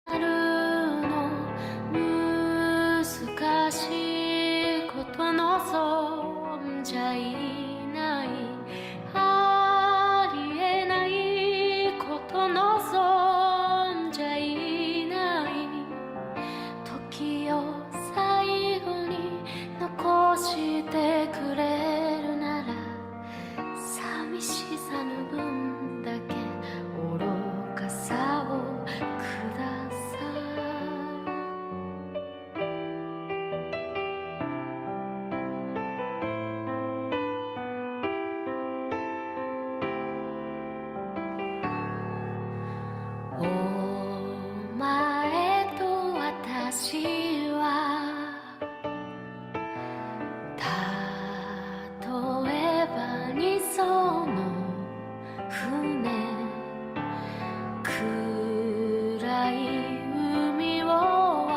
なるの難しいことのそんじゃいないありえないことのそんじゃいない時を最後に残してくれるなら寂しさの分だけ愚かさをくださいお前と私は例えばにその船暗い海を渡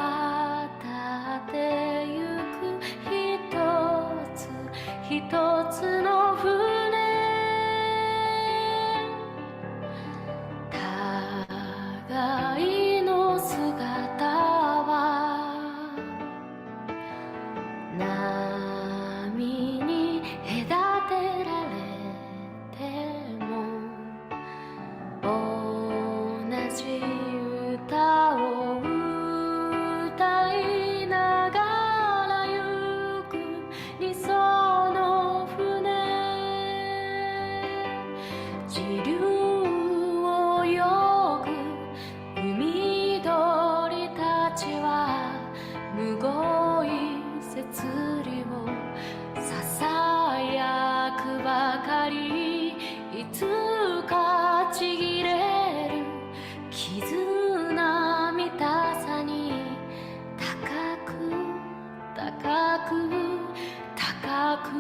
ってゆく一つの船互いの姿は波に隔てられても同じ歌を歌いながら行く理想の船時流を泳ぐ海鳥たちはむごい摂理をささやくばかりいつかちぎれる絆見たさに高く高く高く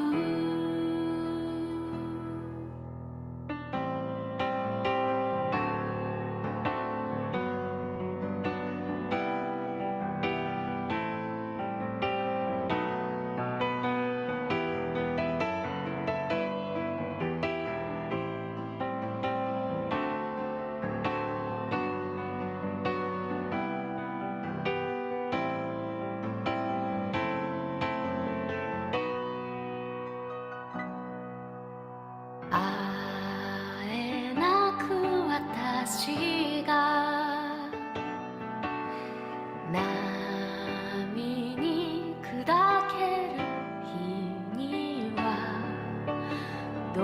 会えなく私が波に砕ける日にはど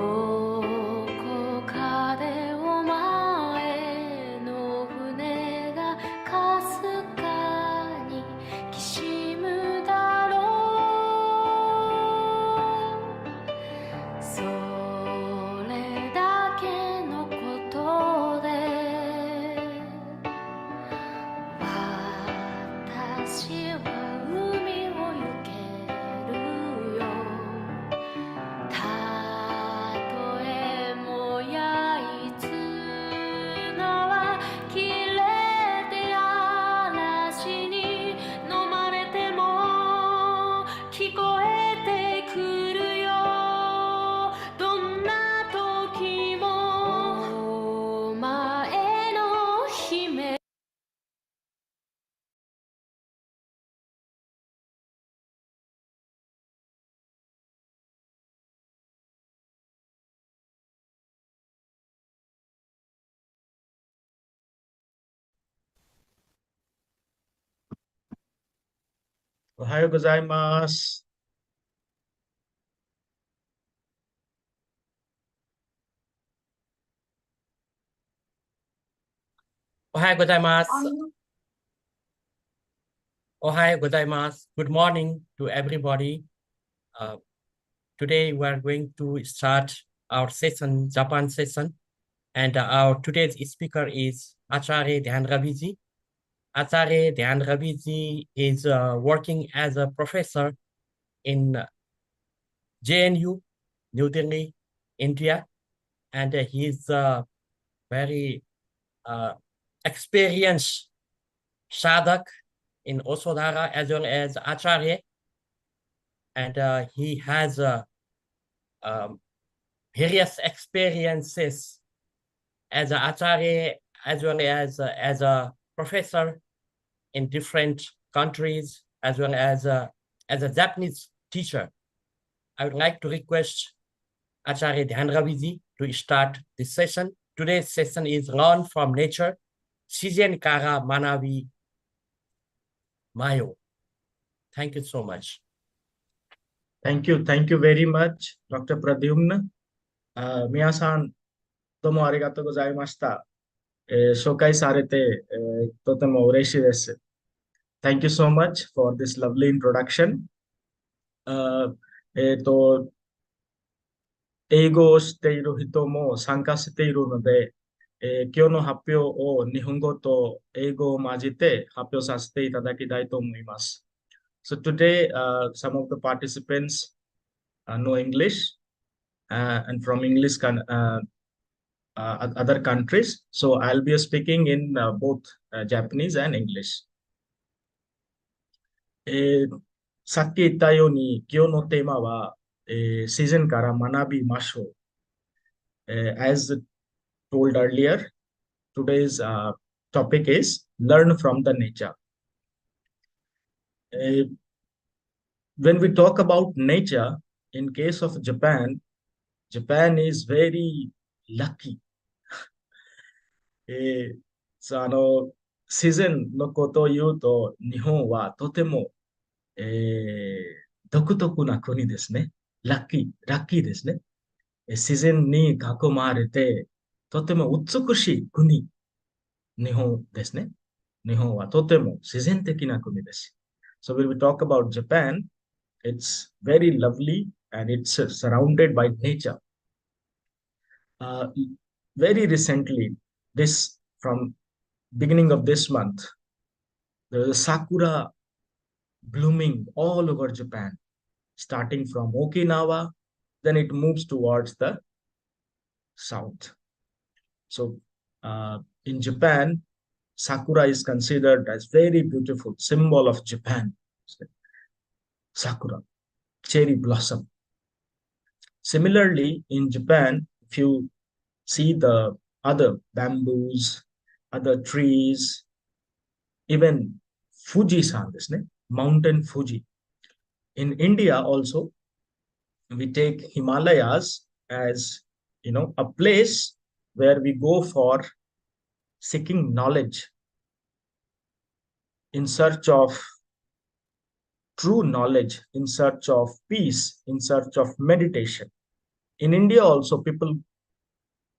こかでお前の船がかすかにきしむだろうそれだけのことで私は海を行けるよたとえもやい綱は切れて嵐に飲まれても聞こえてくるよどんな時もお前の姫おはようございます。おはようございます。おはようございます。Good morning to everybody. Today we are going to start our session, Japan session, and our today's speaker is Acharya Dhyan Raviji. Acharya Dhyan Raviji is working as a professor in JNU, New Delhi, India, and he is a very experienced sadhak in Osodhara as well as Acharya, and he has um, various experiences as an Acharya as well as a professor in different countries, as well as a Japanese teacher. I would like to request Acharya Dhyan Raviji to start this session. Today's session is Learn from Nature, Shizen Kara Manabi Mayo. Thank you so much. Thank you very much, Dr. Pradyumna. 皆さん、どうもありがとうございました。紹介されて、とても嬉しいです。Thank you so much for this lovely introduction. 英語をしている人も参加しているので、今日の発表を日本語と英語を混ぜて発表させていただきたいと思います。So today, some of the participants know English and from English other countries. So I'll be speaking in both Japanese and English. さっき言ったように今日のテーマは、自然から学びましょう。As told earlier, today's topic is learn from the nature. When we talk about nature, in case of Japan, Japan is very lucky. 自然のことを言うと、日本はとても、独特な国ですね。ラッキーですね。自然に囲まれて、とても美しい国、日本ですね。日本はとても自然的な国です。So when we talk about Japan, it's very lovely and it's surrounded by nature. Very recently, from beginning of this month, there is sakura blooming all over Japan, starting from Okinawa, then it moves towards the south. So in Japan, sakura is considered as very beautiful symbol of Japan. Sakura, cherry blossom. Similarly, in Japan, if you see the other bamboos, other trees, even Fuji-san, Mountain Fuji. In India also, we take Himalayas as, a place where we go for seeking knowledge, in search of true knowledge, in search of peace, in search of meditation. In India also, people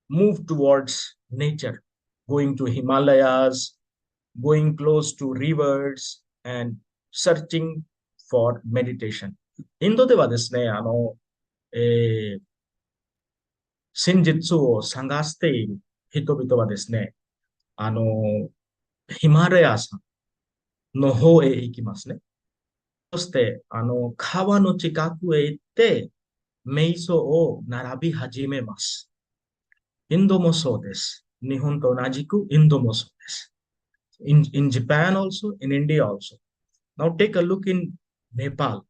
move towards nature, going to Himalayas, going close to rivers, and searching for meditation. インドではですね、真実を探している人々はですね、ヒマラヤ山の方へ行きますね。そして、川の近くへ行って、瞑想を並び始めます。インドもそうです。日本と同じくインドもそうです。In Japan also, in India also. Now take a look in Nepal.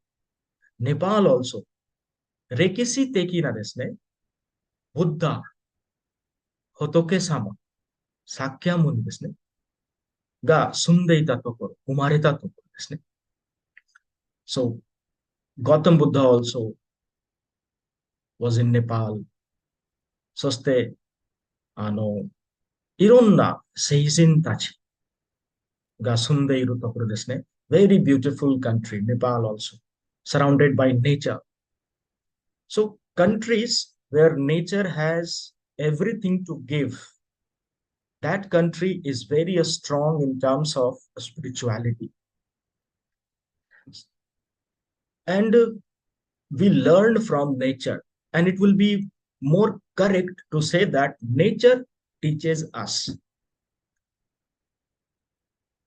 Nepal also. 歴史的なですね、ブッダ、仏様、サッキャムニですね、が住んでいたところ、生まれたところですね。So, Gautam Buddha also was in Nepal. そして、いろんな聖人たちが住んでいるところですね。Very beautiful country, Nepal also, surrounded by nature. So, countries where nature has everything to give, that country is very strong in terms of spirituality. And we learn from nature, and it will be more correct to say that nature teaches us.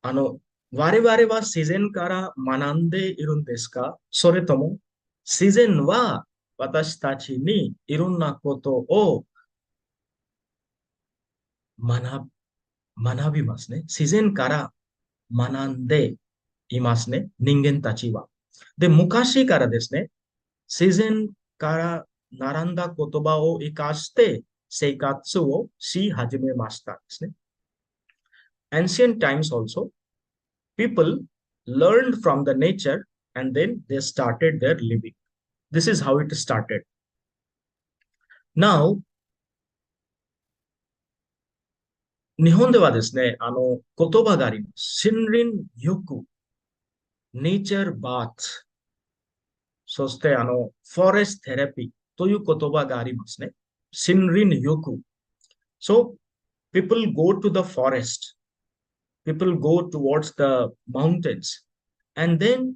我々は自然から学んでいるんですか？それとも自然は私たちにいろんなことを学びますね。自然から学んでいますね。人間たちは。で、昔からですね、自然から学んだ言葉を生かして生活をし始めましたですね。Ancient times also, People learned from the nature and then they started their living. This is how it started. Now, 日本ではですね、言葉があります。森林浴、nature bath、そしてforest therapy という言葉がありますね。森林浴。So, people go to the forest, people go towards the mountains, and then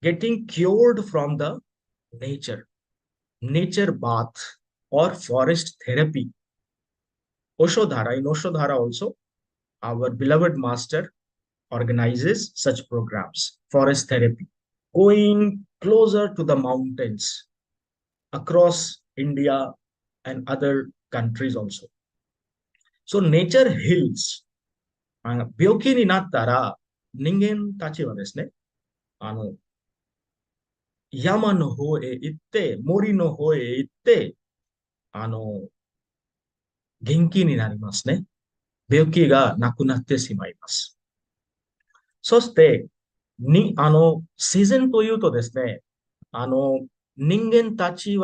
getting cured from the nature bath or forest therapy. Oshodhara, in Oshodhara also, our beloved master organizes such programs, forest therapy, going closer to the mountains across India and other countries also. So nature heals. 病気になったら人間たちはですね、山の方へ行って、森の方へ行って、元気になりますね。病気がなくなってしまいます。そして、自然というとですね、人間たち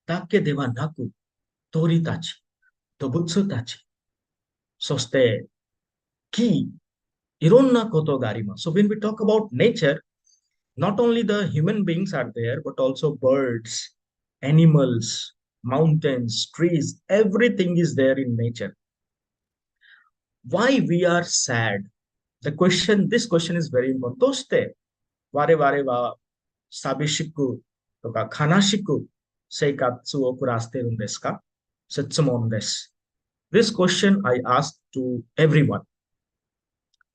だけではなく、鳥たち、動物たち、そして木、いろんなことがあります。So when we talk about nature, not only the human beings are there, but also birds, animals, mountains, trees, everything is there in nature. Why we are sad? This question is very important. どうして我々は寂しくとか悲しく生活を暮らしているんですか？質問です。This question I asked to everyone,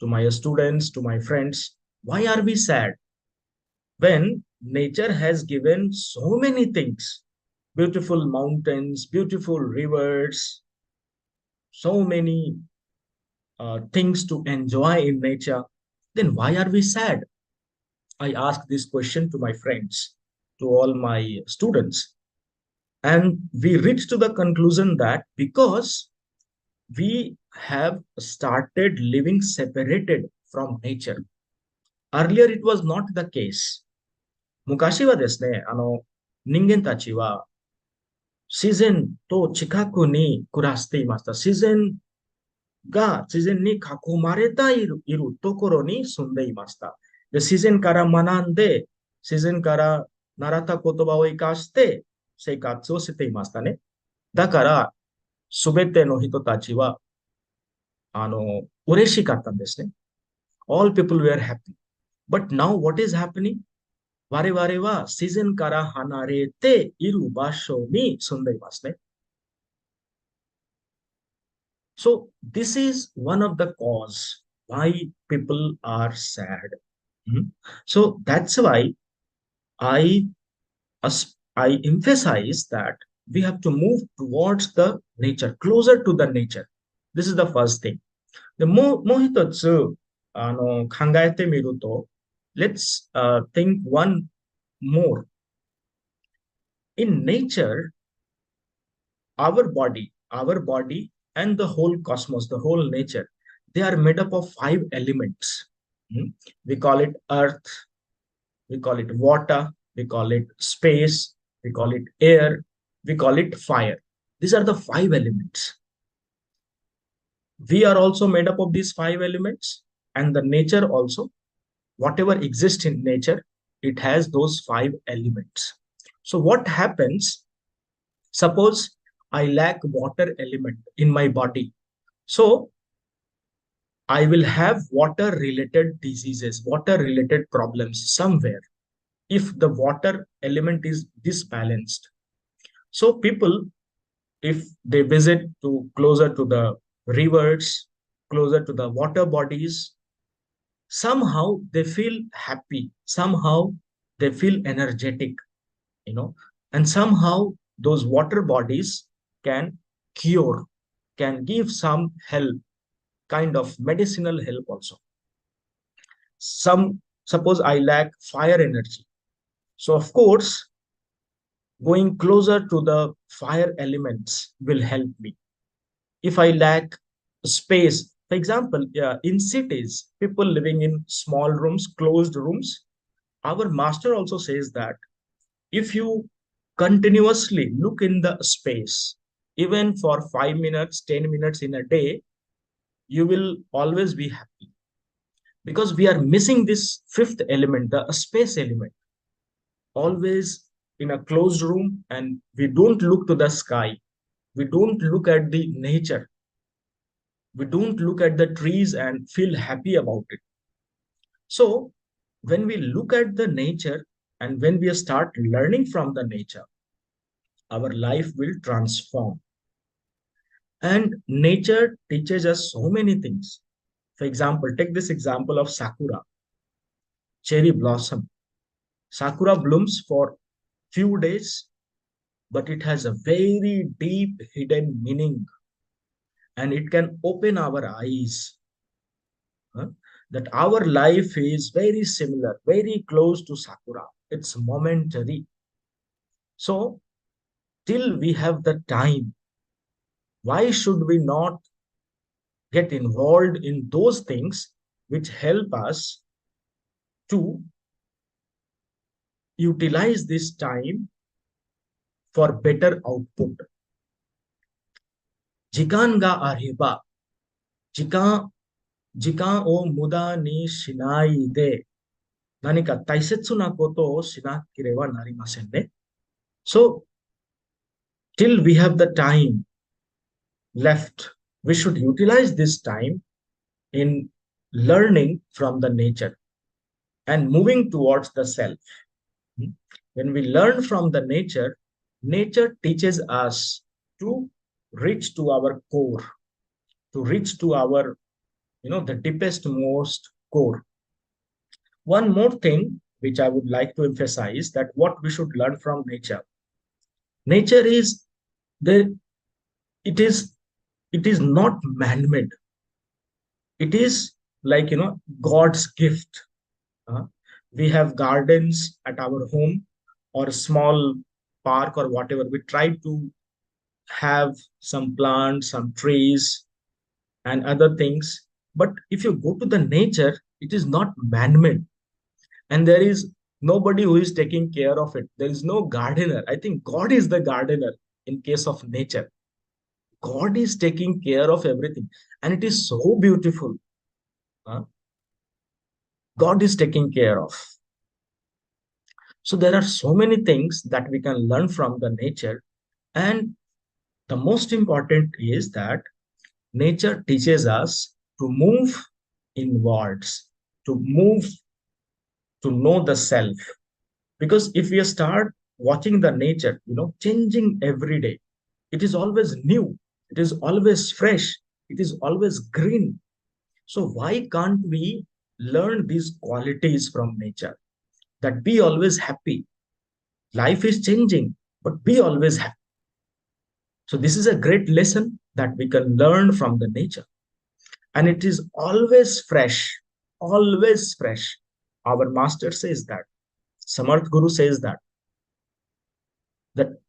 to my students, to my friends. Why are we sad? When nature has given so many things, beautiful mountains, beautiful rivers, so many things to enjoy in nature, then why are we sad? I asked this question to my friends, to all my students. And we reached to the conclusion that because we have started living separated from nature. Earlier, it was not the case. 昔はですね、人間たちは自然と近くに暮らしていました。自然に囲まれているところに住んでいました。で、自然から学んで、自然から習った言葉を生かして生活をしていましたね。だから、すべての人たちは、嬉しかったんですね。All people were happy. But now what is happening? 我々は自然から離れている場所に住んでいますね。So this is one of the cause why people are sad. So that's why I emphasize that we have to move towards the nature, closer to the nature. This is the first thing. でもう一つ考えてみると、let's think one more. In nature, our body and the whole cosmos, the whole nature, they are made up of 5 elements. We call it earth, we call it water, we call it space, we call it air, we call it fire. These are the 5 elements. We are also made up of these 5 elements, and the nature also, whatever exists in nature, it has those 5 elements. So what happens? Suppose I lack water element in my body. So I will have water related diseases, water related problems somewhere if the water element is disbalanced. So people, if they visit to closer to the rivers, closer to the water bodies, somehow they feel happy, somehow they feel energetic, and somehow those water bodies can cure, can give some help, kind of medicinal help also. Suppose I lack fire energy. So of course, going closer to the fire elements will help me. If I lack space For example, in cities, people living in small rooms, closed rooms, our master also says that if you continuously look in the space, even for 5 minutes, 10 minutes in a day, you will always be happy because we are missing this fifth element, the space element. Always in a closed room, and we don't look to the sky, we don't look at the nature, we don't look at the trees and feel happy about it. So when we look at the nature and when we start learning from the nature, our life will transform. And nature teaches us so many things. For example, take this example of sakura, cherry blossom. Sakura blooms for few days, but it has a very deep hidden meaning, and it can open our eyes, huh, that our life is very similar, very close to sakura. It's momentary. So till we have the time, why should we not get involved in those things which help us to utilize this time for better output? Jikan ga ariba, jikan jikan o muda ni shinai de, 何か大切なことをしなければなりませんね。So, till we have the time left, we should utilize this time in learning from the nature and moving towards the self. When we learn from the nature, nature teaches us to reach to our core, to reach to our, the deepest, most core. One more thing which I would like to emphasize, that what we should learn from nature. Nature is the it is not man-made. It is like God's gift. We have gardens at our home or a small park or whatever. We try to have some plants, some trees, and other things. But if you go to the nature, it is not man-made, and there is nobody who is taking care of it. There is no gardener. I think God is the gardener in case of nature. God is taking care of everything, and it is so beautiful. Huh? God is taking care of. So there are so many things that we can learn from the nature, and the most important is that nature teaches us to move inwards, to move to know the self. Because if we start watching the nature, changing every day, it is always new, it is always fresh, it is always green. So why can't we learn these qualities from nature? That be always happy. Life is changing, but be always happy. So this is a great lesson that we can learn from the nature. And it is always fresh, always fresh. Our master says that. Samarth Guru says that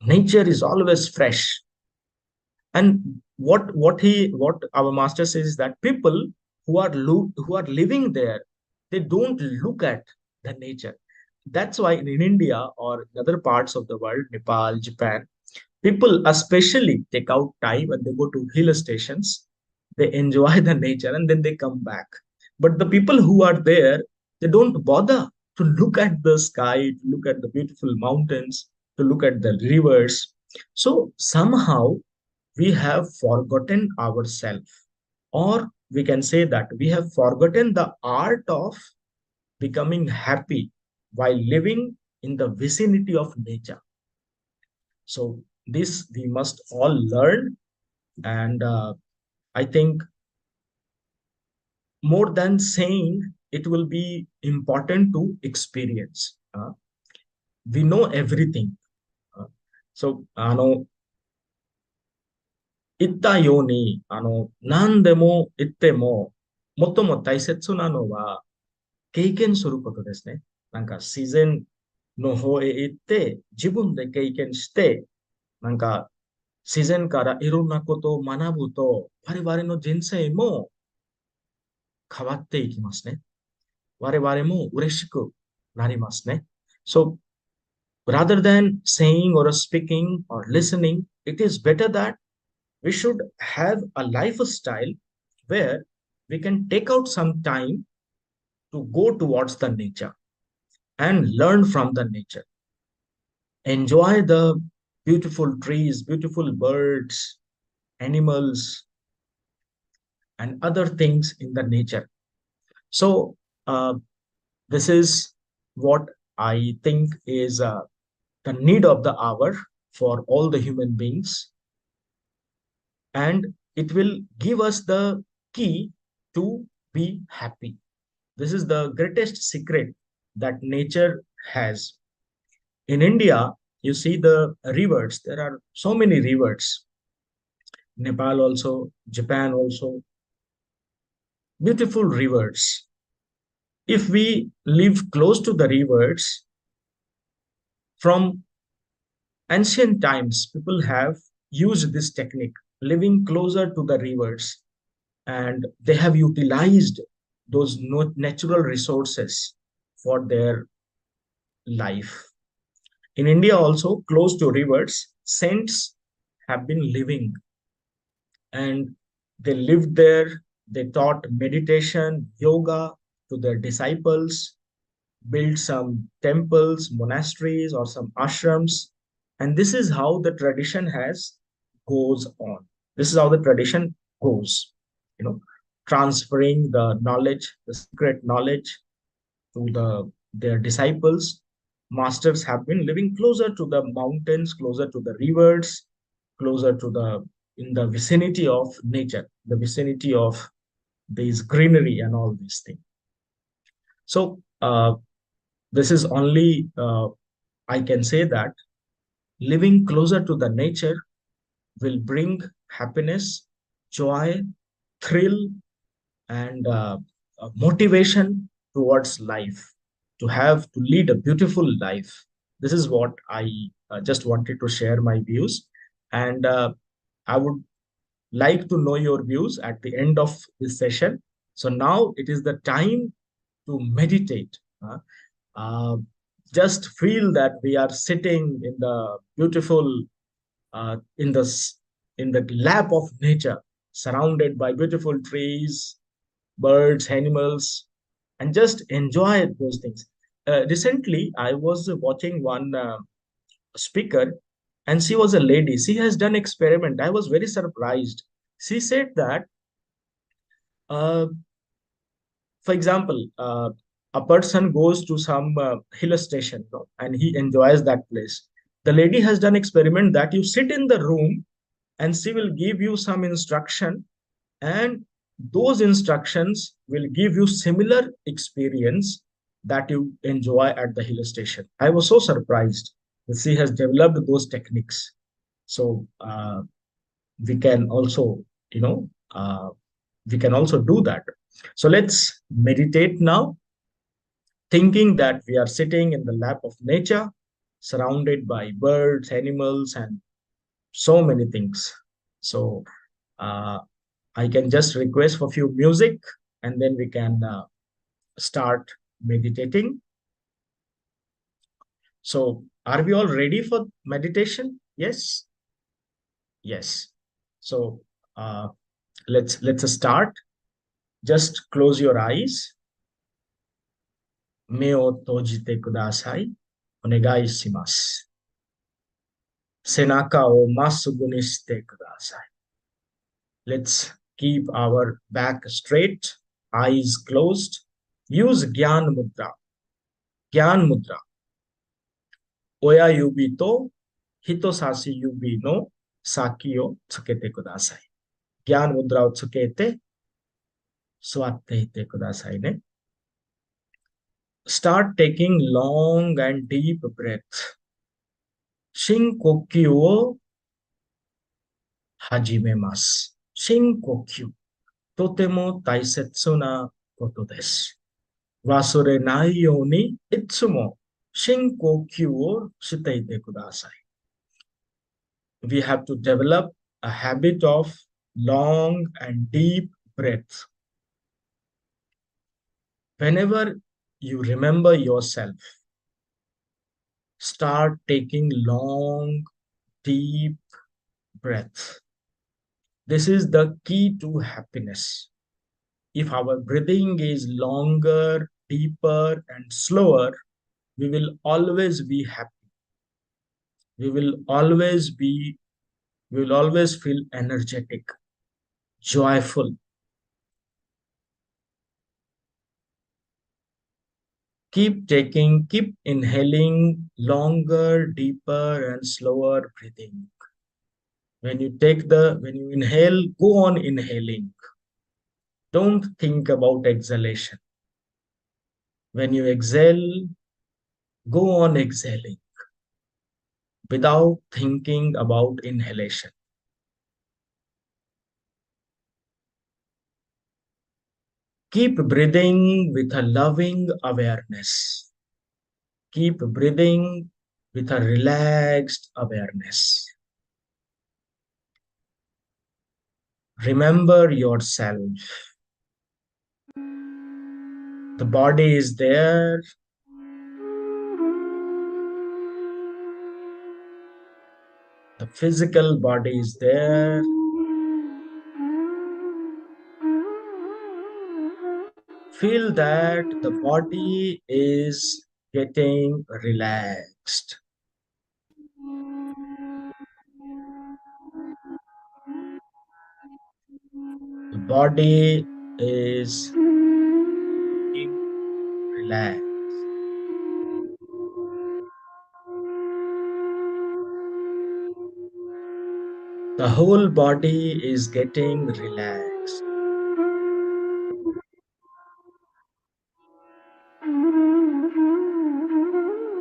nature is always fresh. And what our master says is that people who are living there, they don't look at the nature. That's why in India or in other parts of the world, Nepal, Japan, people especially take out time and they go to hill stations, they enjoy the nature and then they come back. But the people who are there, they don't bother to look at the sky, to look at the beautiful mountains, to look at the rivers. So somehow we have forgotten ourselves, or we can say that we have forgotten the art of becoming happy while living in the vicinity of nature. So this we must all learn, and I think more than saying, it will be important to experience. We know everything. So, 言ったように、何でも言っても、最も大切なのは、経験することですね。なんか自然の方へ行って、自分で経験して、なんか自然からいろんなことを学ぶと、我々の人生も変わっていきますね。我々も嬉しくなりますね。So, rather than saying or speaking or listening, it is better that we should have a lifestyle where we can take out some time to go towards the nature and learn from the nature. Enjoy the beautiful trees, beautiful birds, animals, and other things in the nature. So, uh, this is what I think is the need of the hour for all the human beings, and it will give us the key to be happy. This is the greatest secret that nature has. In India, you see the rivers, there are so many rivers. Nepal also, Japan also, beautiful rivers. If we live close to the rivers, from ancient times, people have used this technique, living closer to the rivers, and they have utilized those natural resources for their life. In India, also close to rivers, saints have been living, and they lived there. They taught meditation, yoga to their disciples, built some temples, monasteries, or some ashrams. And this is how the tradition has goes on. This is how the tradition goes, you know, transferring the knowledge, the secret knowledge to their disciples. Masters have been living closer to the mountains, closer to the rivers, closer to the in the vicinity of nature, the vicinity of these greenery and all these things. So this is only I can say that living closer to the nature will bring happiness, joy, thrill, and motivation towards life, to lead a beautiful life. This is what I just wanted to share my views, and I would like to know your views at the end of this session. So now it is the time to meditate. Uh, just feel that we are sitting in the beautiful, uh, in the in the lap of nature, surrounded by beautiful trees, birds, animals, and just enjoy those things. Recently, I was watching one speaker, and she was a lady. She has done experiment. I was very surprised. She said that, uh, for example, a person goes to some hill station, you know, and he enjoys that place. The lady has done experiment that you sit in the room, and she will give you some instruction, and those instructions will give you similar experience that you enjoy at the hill station. I was so surprised that she has developed those techniques. So we can also, you know, we can also do that. So let's meditate now, thinking that we are sitting in the lap of nature, surrounded by birds, animals, and so many things. So uh, I can just request for few music, and then we can start meditating. So are we all ready for meditation? Yes. Yes. So uh, let's start. Just close your eyes. 目を閉じてください。お願いします。背中をまっすぐにしてください。Let's keep our back straight, eyes closed. Use Gyan Mudra. Gyan Mudra. 親指と人差し指の先をつけてください。ギャンムドラをつけて座っていてくださいね。Start taking long and deep breath. 深呼吸を始めます。深呼吸。とても大切なことです。忘れないようにいつも深呼吸をしていてください。We have to develop a habit of long and deep breath. Whenever you remember yourself, start taking long, deep breaths. This is the key to happiness. If our breathing is longer, deeper, and slower, we will always be happy. We will always be, we will always feel energetic, joyful. Keep inhaling longer, deeper, and slower breathing. When you inhale, go on inhaling. Don't think about exhalation. When you exhale, go on exhaling without thinking about inhalation. Keep breathing with a loving awareness. Keep breathing with a relaxed awareness. Remember yourself. The body is there. The physical body is there. Feel that the body is getting relaxed. The body is getting relaxed. The whole body is getting relaxed.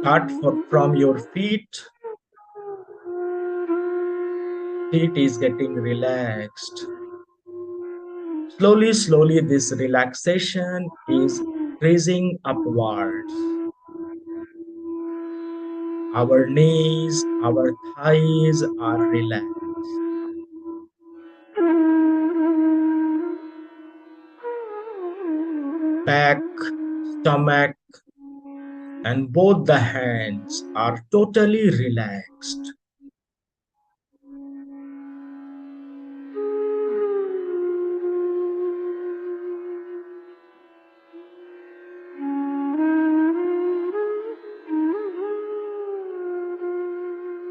Start from your feet. Feet is getting relaxed. Slowly, slowly, this relaxation is increasing upwards. Our knees, our thighs are relaxed. Back, stomach, and both the hands are totally relaxed.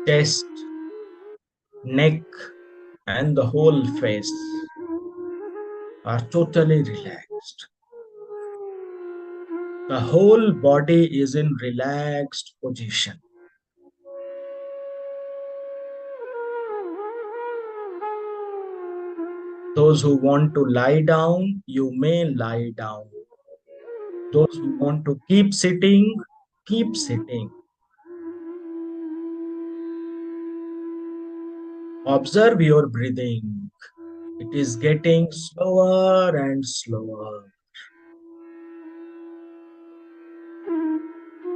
Chest, neck, and the whole face are totally relaxed. The whole body is in relaxed position. Those who want to lie down, you may lie down. Those who want to keep sitting, keep sitting. Observe your breathing. It is getting slower and slower.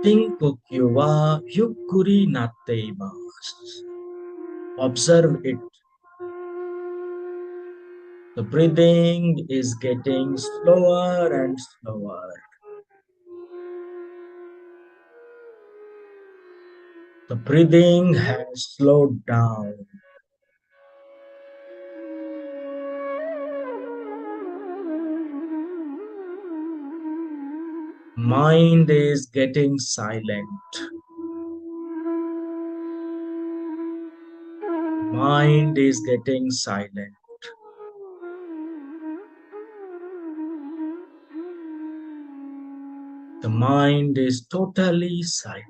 Shinkoku wa yukkuri natte imasu. Observe it. The breathing is getting slower and slower. The breathing has slowed down. Mind is getting silent. Mind is getting silent. The mind is totally silent.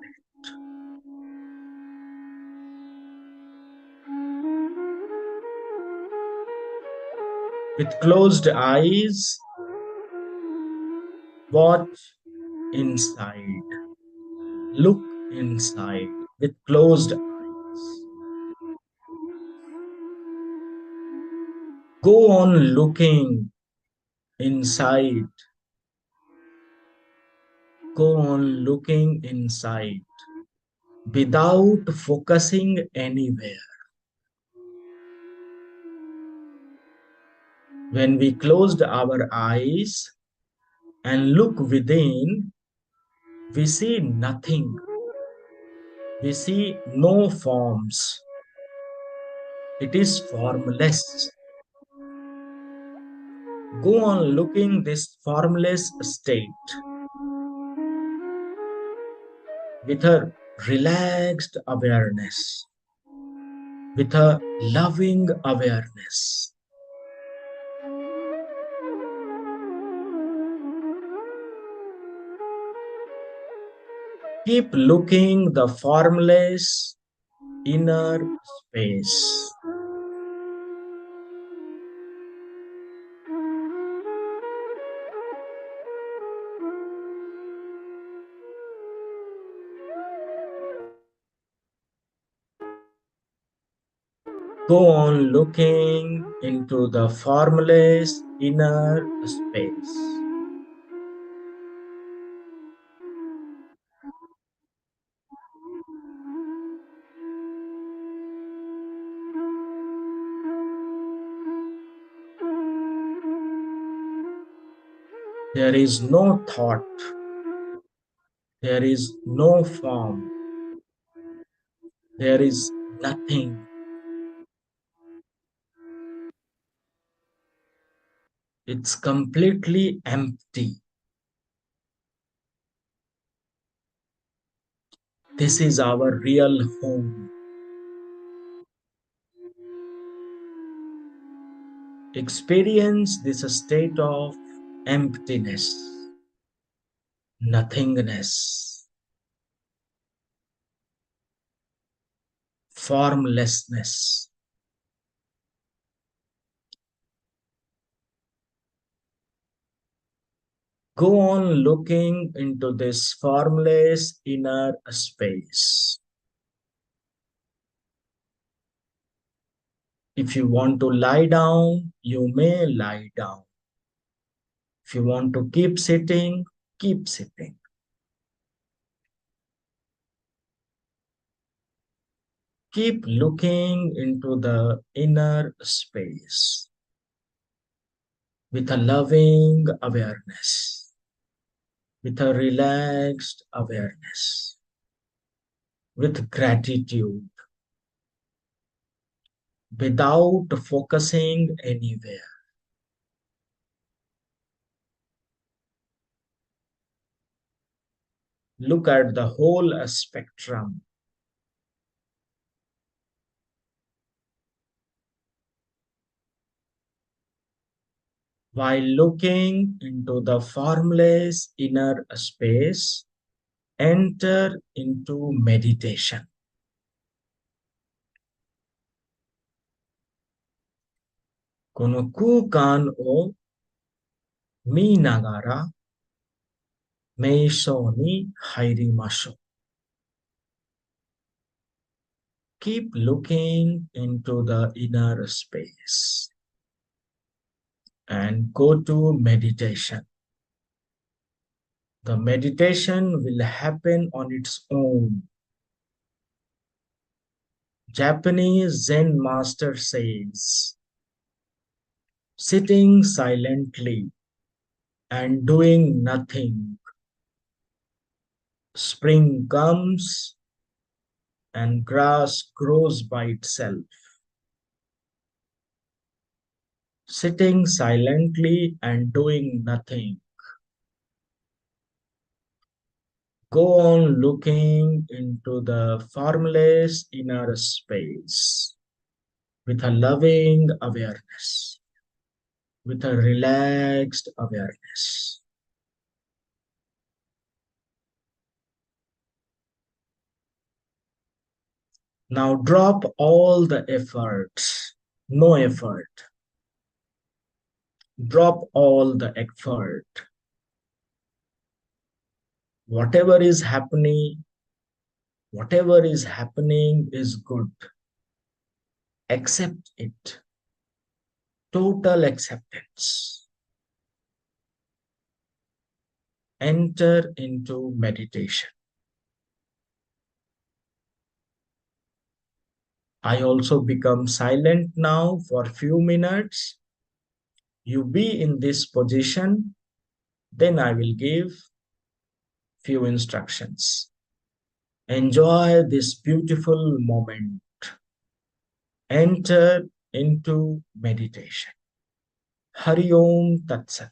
With closed eyes, watch inside. Look inside with closed eyes. Go on looking inside. Go on looking inside without focusing anywhere. When we closed our eyes, and look within, we see nothing. We see no forms. It is formless. Go on looking this formless state with a relaxed awareness, with a loving awareness. Keep looking the formless inner space. Go on looking into the formless inner space. There is no thought. There is no form. There is nothing. It's completely empty. This is our real home. Experience this state of emptiness, nothingness, formlessness. Go on looking into this formless inner space. If you want to lie down, you may lie down. If you want to keep sitting, keep sitting. Keep looking into the inner space with a loving awareness, with a relaxed awareness, with gratitude, without focusing anywhere. Look at the whole spectrum. While looking into the formless inner space, enter into meditation. Kono kukan o minagara meisho ni hairimashou. Keep looking into the inner space and go to meditation. The meditation will happen on its own. Japanese Zen master says, sitting silently and doing nothing, spring comes and grass grows by itself. Sitting silently and doing nothing. Go on looking into the formless inner space with a loving awareness, with a relaxed awareness. Now drop all the efforts, no effort. Drop all the effort. Whatever is happening is good. Accept it. Total acceptance. Enter into meditation. I also become silent now for a few minutes. You be in this position Then I will give few instructions. Enjoy this beautiful moment. Enter into meditation. Hari Om Tat Sat.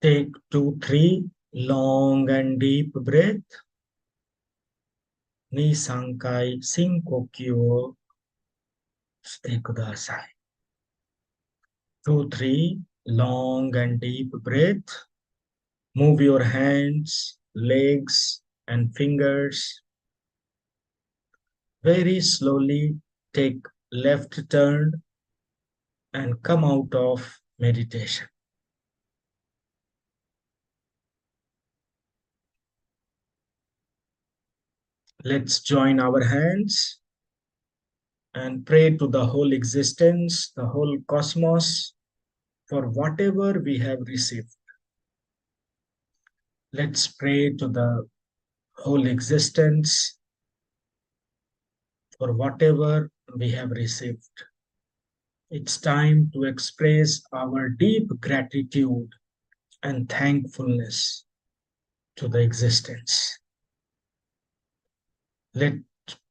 Take 2, 3 long and deep breath. 2、3回深呼吸をしてください。2, 3 long and deep breath. Move your hands, legs, and fingers. Very slowly take left turn and come out of meditation. Let's join our hands and pray to the whole existence, the whole cosmos, for whatever we have received. Let's pray to the whole existence for whatever we have received. It's time to express our deep gratitude and thankfulness to the existence. Let's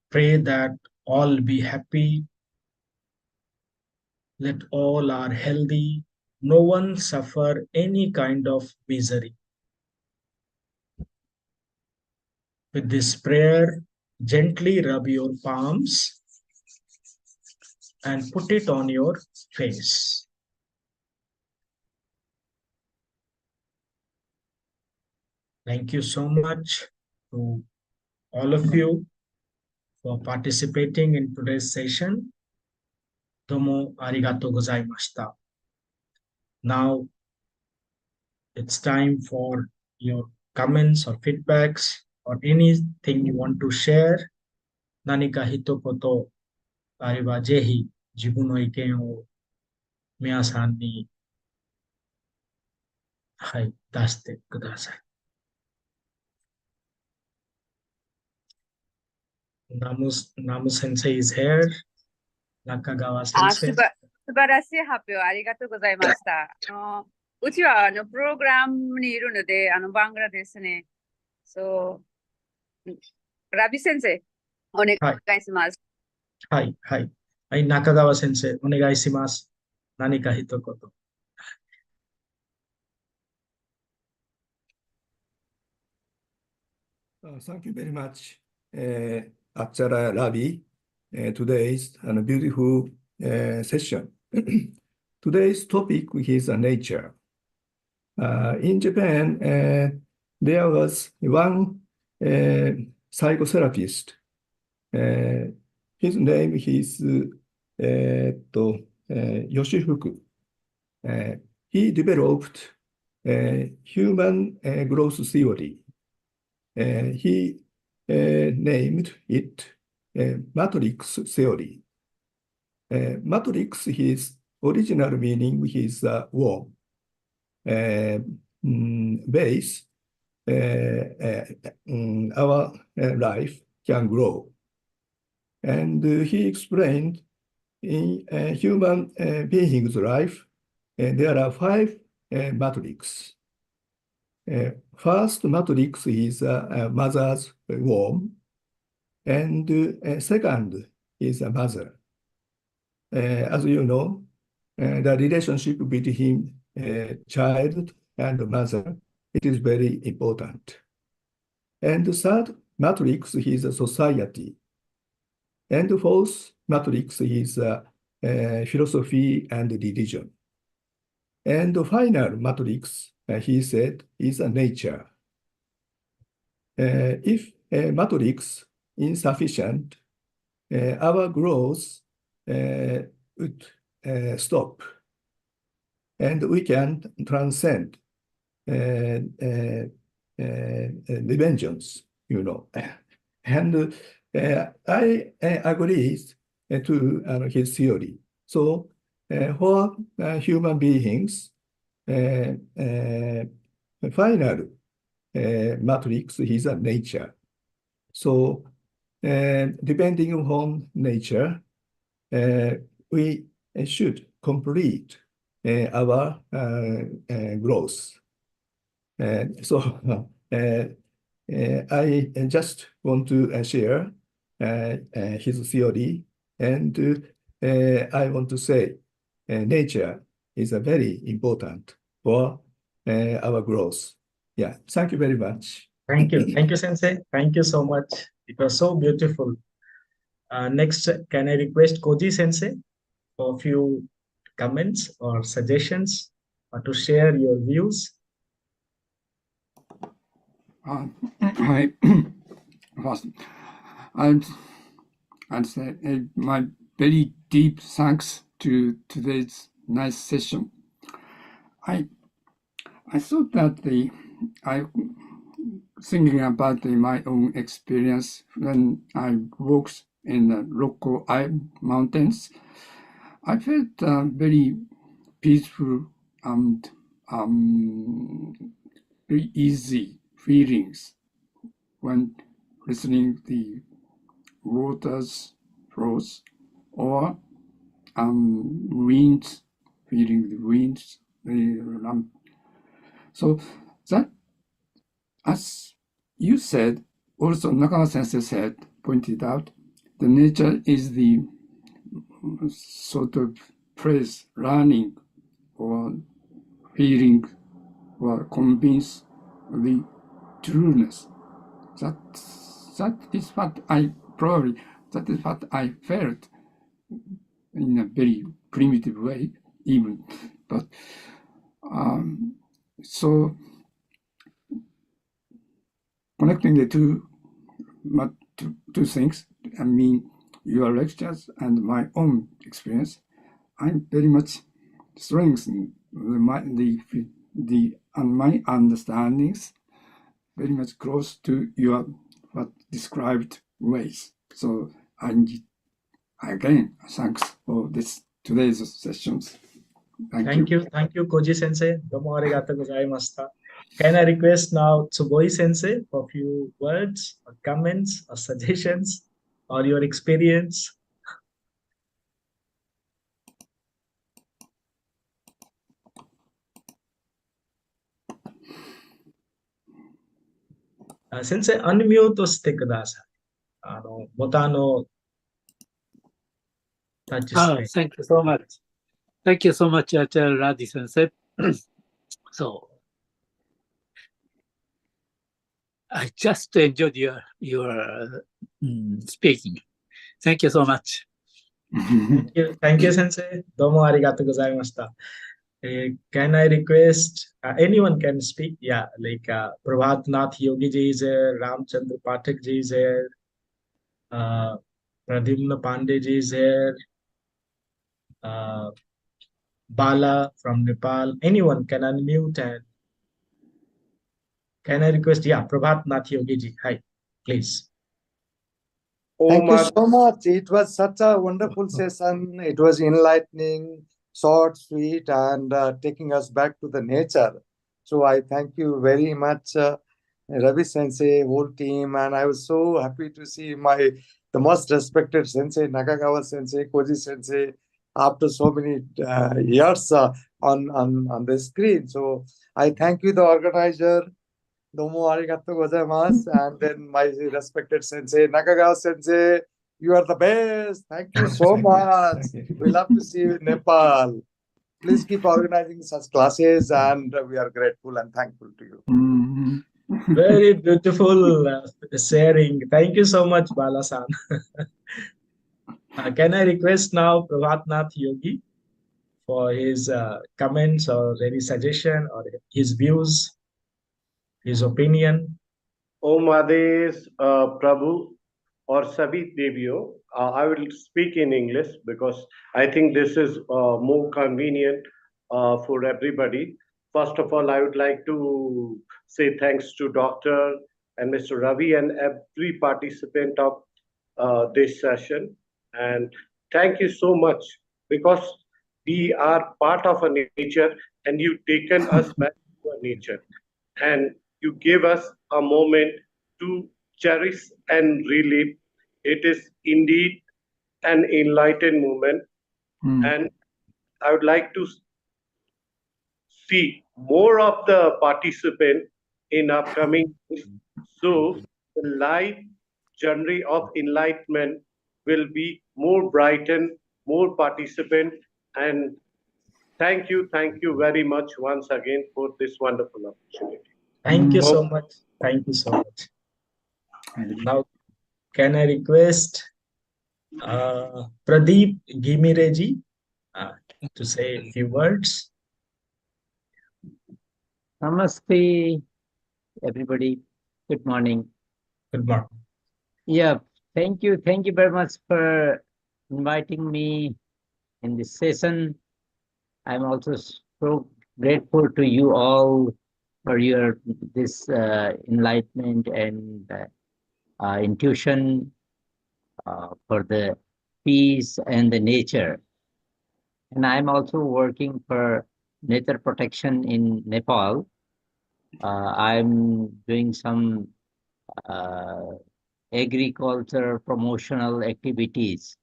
pray that all be happy. Let all are healthy. No one suffer any kind of misery. With this prayer, gently rub your palms and put it on your face. Thank you so much to all of you for participating in today's session. Domo arigatou gozaimashita. Now it's time for your comments or feedbacks or anything you want to share. 何か一言あればぜひ自分の意見を皆さんに、はい、出してください。Namu Sensei is here. Nakagawa 素 Sensei. 晴らしい発表ありがとうございました。うちはプログラムにいるので、バングラデシュに。ラビ先生、お願いします。はい、はい。はい、中川先生、お願いします。何か一言。Thank you very much, Achara Ravi. Today's beautiful session. Today's topic is nature. In Japan, there was one psychotherapist. His name is Yoshifuku. He developed human growth theory. He named it matrix theory. Matrix, his original meaning is worm. Base, our life can grow. And he explained in human being's life, there are 5 matrix. First matrix is mother's womb, and second is a mother. As you know, the relationship between child and mother, it is very important. And the third matrix is a society. And the fourth matrix is philosophy and religion. And the final matrix, he said, is a nature. If a matrix insufficient, our growth would stop, and we can transcend dimensions, you know. And I agree to his theory. So for human beings, final matrix is a nature. So depending on nature, we should complete our growth. So I just want to share his theory, and I want to say nature is very important for our growth. Yeah, thank you very much. Thank you, Sensei. Thank you so much. It was so beautiful. Next, can I request Koji Sensei for a few comments or suggestions or to share your views? I first, I'd say my very deep thanks to today's nice session. I thought that I thinking about my own experience when I walked in the local mountains. I felt very peaceful and very easy feelings when listening the waters flows or winds, feeling the winds. So that, as you said, also Nakawa Sensei said, pointed out, the nature is the sort of place, learning or feeling or convince the trueness. That is what I felt in a very primitive way, even. But so connecting the two things, I mean, your lectures and my own experience, I'm very much strengthened my understandings very much close to your described ways. So again, thanks for today's sessions. Thank you, Koji Sensei. Domo arigatou gozaimashita. Can I request now Tsuboi Sensei for a few words or comments or suggestions or your experience? Sensei, unmute してください。ボタンをタッチして。Thank you so much. Thank you so much, Acharya Radhi Sensei. So, I just enjoyed your speaking. Thank you so much. Thank you, Sensei. Domo arigatou gozaimashita. Can I request anyone can speak? Yeah, like Prabhat Nath Yogi ji is here, Ramchandra Pathak ji is here, Pradyumna Pandey ji is here, Bala from Nepal. Anyone can unmute and can I request? Yeah, Prabhat Nath Yogi ji. Hi, please. Thank you so much. It was such a wonderful session. It was enlightening, short, sweet, and taking us back to the nature. So I thank you very much, Ravi Sensei, whole team, and I was so happy to see the most respected Sensei, Nakagawa Sensei, Koji Sensei, after so many years on the screen. So I thank you, the organizer. Domo arigatou gozaimasu. And then my respected Sensei, Nakagawa Sensei, you are the best. Thank you so much. We love to see you in Nepal. Please keep organizing such classes, and we are grateful and thankful to you. Very beautiful sharing. Thank you so much, Bala-san. Can I request now Prabhat Nath Yogi for his comments or any suggestion or his views, his opinion? Om Ades Prabhu or Sabhi Devio. I will speak in English because I think this is more convenient for everybody. First of all, I would like to say thanks to Dr. and Mr. Ravi and every participant of this session. And thank you so much because we are part of a nature and you've taken us back to our nature. And you gave us a moment to cherish and relive. It is indeed an enlightened moment. And I would like to see more of the participant in upcoming. So the light journey of enlightenment will be more brightened, more participant, and thank you very much once again for this wonderful opportunity. Thank you so Hope- much. Thank you so much. Now, can I request Pradeep Gimireji to say a few words? Namaste, everybody. Good morning. Good morning. Yeah, thank you. Thank you very much for inviting me in this session. I'm also so grateful to you all for your this enlightenment and intuition for the peace and the nature. And I'm also working for nature protection in Nepal. I'm doing some agriculture promotional activities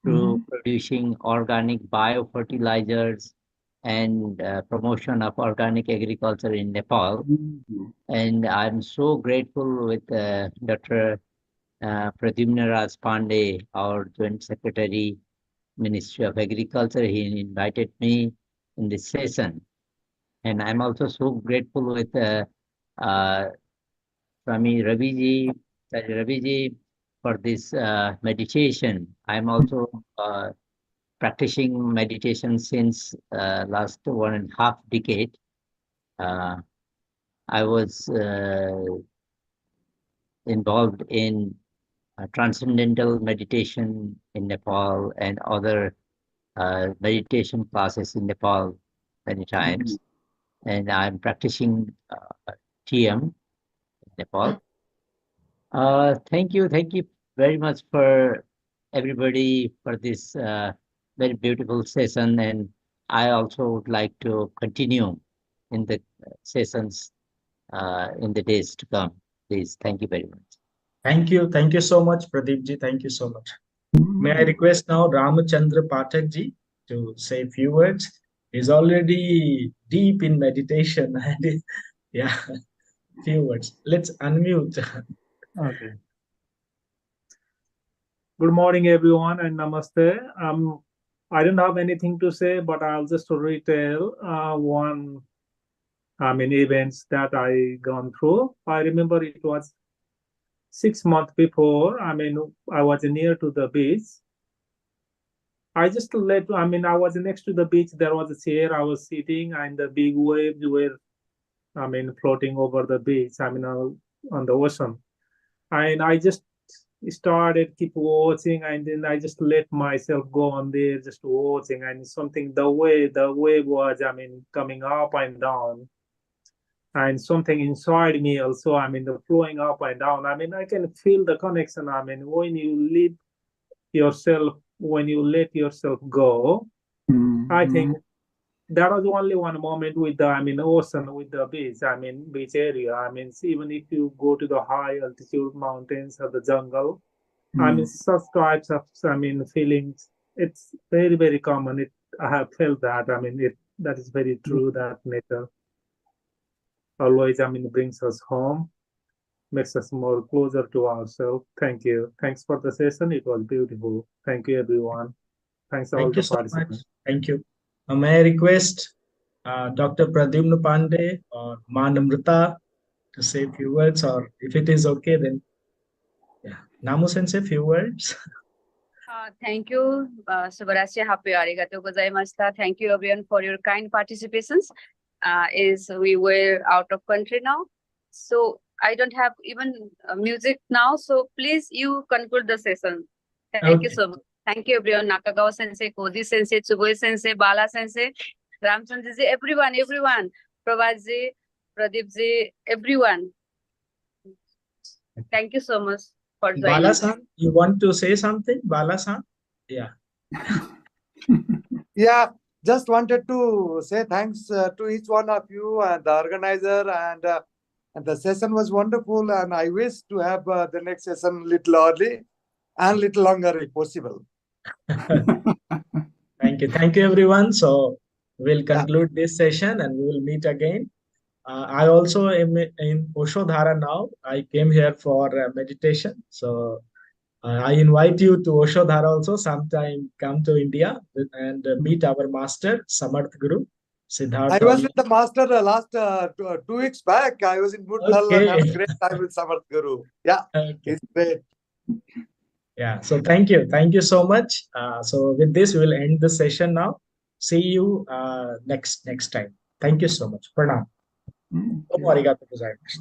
through producing organic biofertilizers and promotion of organic agriculture in Nepal. And I'm so grateful with Dr. Pradyumna Raj Pandey, our Joint Secretary, Ministry of Agriculture. He invited me in this session. And I'm also so grateful with Swami Raviji for this meditation. I'm also practicing meditation since last 1.5 decade. I was involved in transcendental meditation in Nepal and other meditation classes in Nepal many times. And I'm practicing TM in Nepal. Thank you very much for everybody for this very beautiful session, and I also would like to continue in the sessions in the days to come. Please, thank you very much. Thank you so much, Pradeep ji. Thank you so much. May I request now Ramachandra Pathak ji to say a few words? He's already deep in meditation and yeah, few words. Let's unmute. Okay. Good morning, everyone, and namaste. I don't have anything to say, but I'll just retell one events that I gone through. I remember it was 6 months before. I was near to the beach. I just I was next to the beach. There was a chair. I was sitting, and the big waves were, floating over the beach. On the ocean, and I just started keep watching, and then I just let myself go on there, just watching, and something the wave was coming up and down, and something inside me also the flowing up and down. I can feel the connection. When you let yourself go, I think that was only one moment with the ocean, with the beach, beach area. Even if you go to the high altitude mountains or the jungle, such types of feelings, it's very, very common. I have felt that. That is very true, that nature always brings us home, makes us more closer to ourselves. Thank you. Thanks for the session. It was beautiful. Thank you, everyone. Thanks all Thank you the so much. participants. Thank you. May I request Dr. Pradyumna Pandey or Ma Namrata to say a few words, or if it is okay, then yeah, Namu Sensei, few words. Thank you. Subarashi happy arigatou gozaimashita. Thank you everyone for your kind participations. We were out of country now, so I don't have even music now. So please, you conclude the session. Thank you so much. Thank you everyone. Nakagawa Sensei, Koji Sensei, Tsuboi Sensei, Bala Sensei, Ramchandra ji, everyone. Prabhat ji, Pradeep ji, everyone. Thank you so much for joining. Bala-san, you want to say something? Bala-san? Yeah. Yeah, just wanted to say thanks to each one of you and the organizer, and the session was wonderful, and I wish to have the next session little early and little longer if possible. Thank you everyone. So we'll conclude this session and we will meet again. I also am in Oshodhara now. I came here for meditation. So I invite you to Oshodhara also sometime. Come to India and meet our master Samarth Guru Siddhartha. I was with the master last 2 weeks back. I was in Murthal and had a great time with Samarth Guru. Yeah, Okay. it's great. Yeah. So thank you so much. So with this, we will end the session now. See you next time. Thank you so much. Pranam. どうもありがとうございました。